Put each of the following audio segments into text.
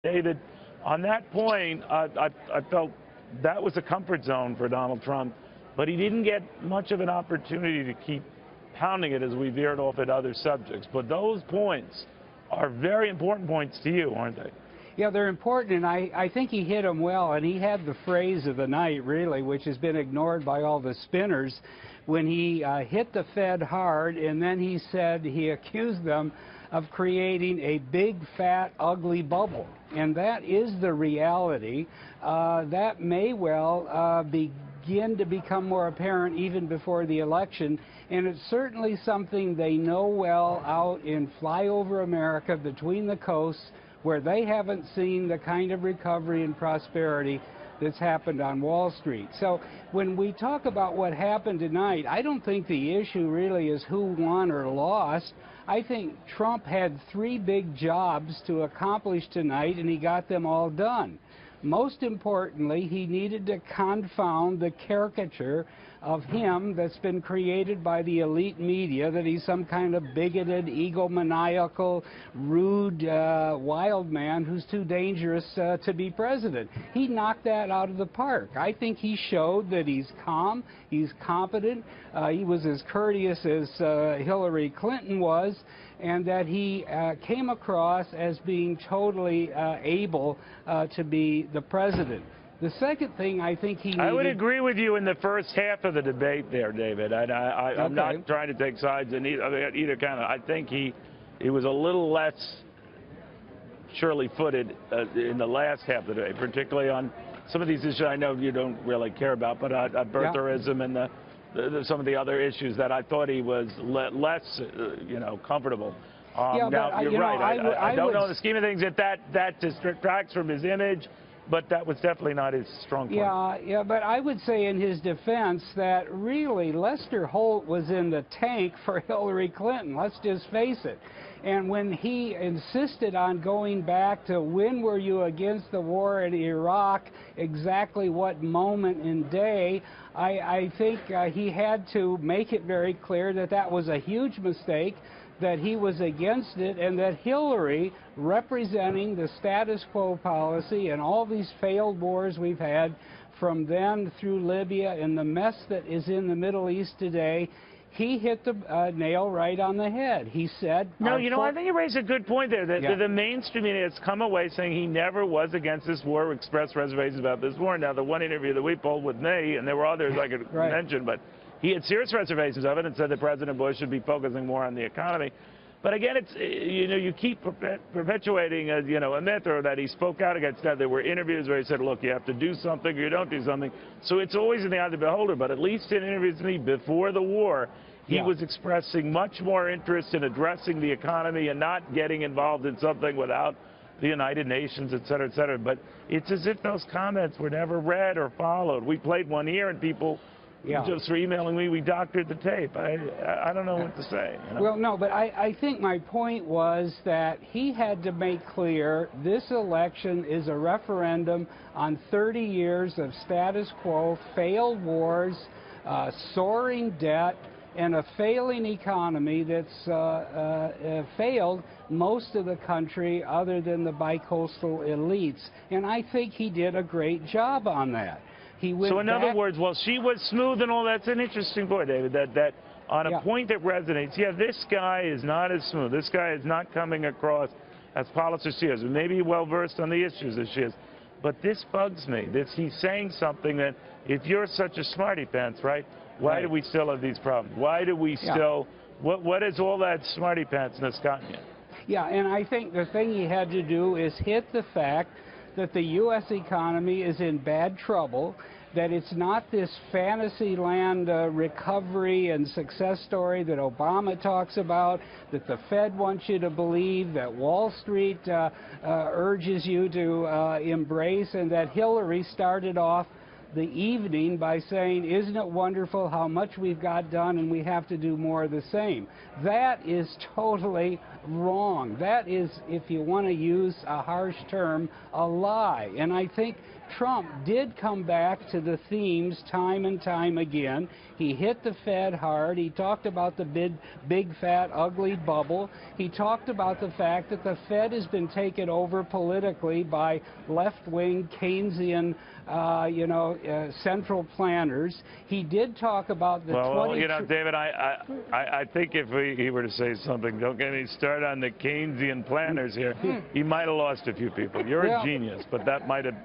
David, on that point, I felt that was a comfort zone for Donald Trump, but he didn't get much of an opportunity to keep pounding it as we veered off at other subjects. But those points are very important points to you, aren't they? Yeah, they're important, and I think he hit them well, and he had the phrase of the night, really, which has been ignored by all the spinners, when he hit the Fed hard, and then he said he accused them of creating a big, fat, ugly bubble. And that is the reality. That may well begin to become more apparent even before the election, and it's certainly something they know well out in flyover America between the coasts, where they haven't seen the kind of recovery and prosperity that's happened on Wall Street. So when we talk about what happened tonight, I don't think the issue really is who won or lost. I think Trump had three big jobs to accomplish tonight, and he got them all done. Most importantly, he needed to confound the caricature of him that's been created by the elite media, that he's some kind of bigoted, egomaniacal, rude, wild man who's too dangerous to be president. He knocked that out of the park. I think he showed that he's calm, he's competent, he was as courteous as Hillary Clinton was, and that he came across as being totally able to be the president. The second thing I think he needed... I would agree with you in the first half of the debate there, David. I'm not trying to take sides in either kind of... I think he was a little less surely-footed in the last half of the debate, particularly on some of these issues I know you don't really care about, but birtherism and some of the other issues that I thought he was less, comfortable. Now, you're right. I don't know in the scheme of things that distracts from his image, but that was definitely not his strong point. Yeah, but I would say in his defense that really Lester Holt was in the tank for Hillary Clinton. Let's just face it. And when he insisted on going back to when were you against the war in Iraq, exactly what moment in day, I think he had to make it very clear that that was a huge mistake, that he was against it, and that Hillary, representing the status quo policy and all these failed wars we've had from then through Libya and the mess that is in the Middle East today, he hit the nail right on the head. He said... No, I think you raised a good point there. The mainstream media has come away saying he never was against this war, expressed reservations about this war. Now, the one interview that we pulled with me, and there were others I could mention, but he had serious reservations of it and said that President Bush should be focusing more on the economy. But again, it's, you keep perpetuating a myth, or that he spoke out against that. There were interviews where he said, look, you have to do something or you don't do something. So it's always in the eye of the beholder. But at least in interviews with me before the war, he was expressing much more interest in addressing the economy and not getting involved in something without the United Nations, et cetera, et cetera. But it's as if those comments were never read or followed. We played one here and people... just for emailing me, we doctored the tape. I don't know what to say. Well, no, but I think my point was that he had to make clear this election is a referendum on 30 years of status quo, failed wars, soaring debt, and a failing economy that's failed most of the country other than the bicoastal elites. And I think he did a great job on that. So in other words, while she was smooth and all, that's an interesting point, David, that on a point that resonates, this guy is not as smooth. This guy is not coming across as polished as she is. Maybe well-versed on the issues as she is. But this bugs me. He's saying something that, if you're such a smarty pants, right, why do we still have these problems? Why do we still, what has all that smarty pantsness gotten you? Yeah, and I think the thing he had to do is hit the fact that the U.S. economy is in bad trouble, that it's not this fantasy land recovery and success story that Obama talks about, that the Fed wants you to believe, that Wall Street urges you to embrace, and that Hillary started off the evening by saying, isn't it wonderful how much we've got done and we have to do more of the same. That is totally wrong. That is, if you want to use a harsh term, a lie. And I think Trump did come back to the themes time and time again. He hit the Fed hard. He talked about the big fat, ugly bubble. He talked about the fact that the Fed has been taken over politically by left-wing Keynesian central planners. He did talk about the David, I think if he were to say something, don't get me started on the Keynesian planners here, he might have lost a few people. You're a genius, but that might have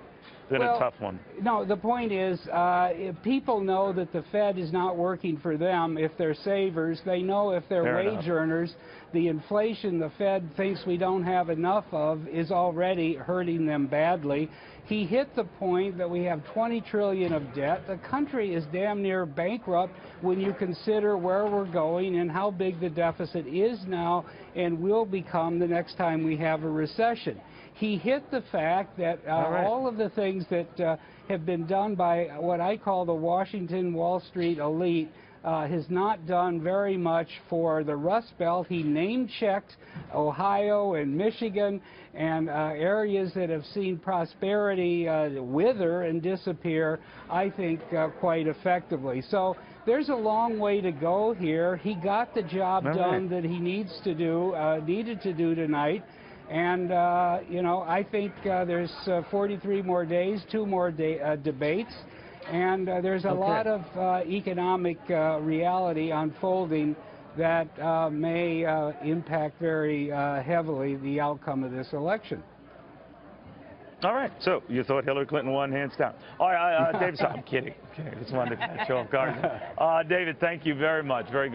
been a tough one. No, the point is, if people know that the Fed is not working for them. If they're savers, they know if they're wage earners, the inflation the Fed thinks we don't have enough of is already hurting them badly. He hit the point that we have $20 trillion of debt. The country is damn near bankrupt when you consider where we're going and how big the deficit is now and will become the next time we have a recession. He hit the fact that all of the things that have been done by what I call the Washington Wall Street elite has not done very much for the Rust Belt. He name-checked Ohio and Michigan and areas that have seen prosperity wither and disappear, I think, quite effectively. So there's a long way to go here. He got the job done that he needed to do tonight. And, I think there's 43 more days, 2 more debates, and there's a lot of economic reality unfolding that may impact very heavily the outcome of this election. All right. So you thought Hillary Clinton won hands down. All right, David, I'm kidding. Okay, I just wanted to catch you off guard. David, thank you very much. Very good.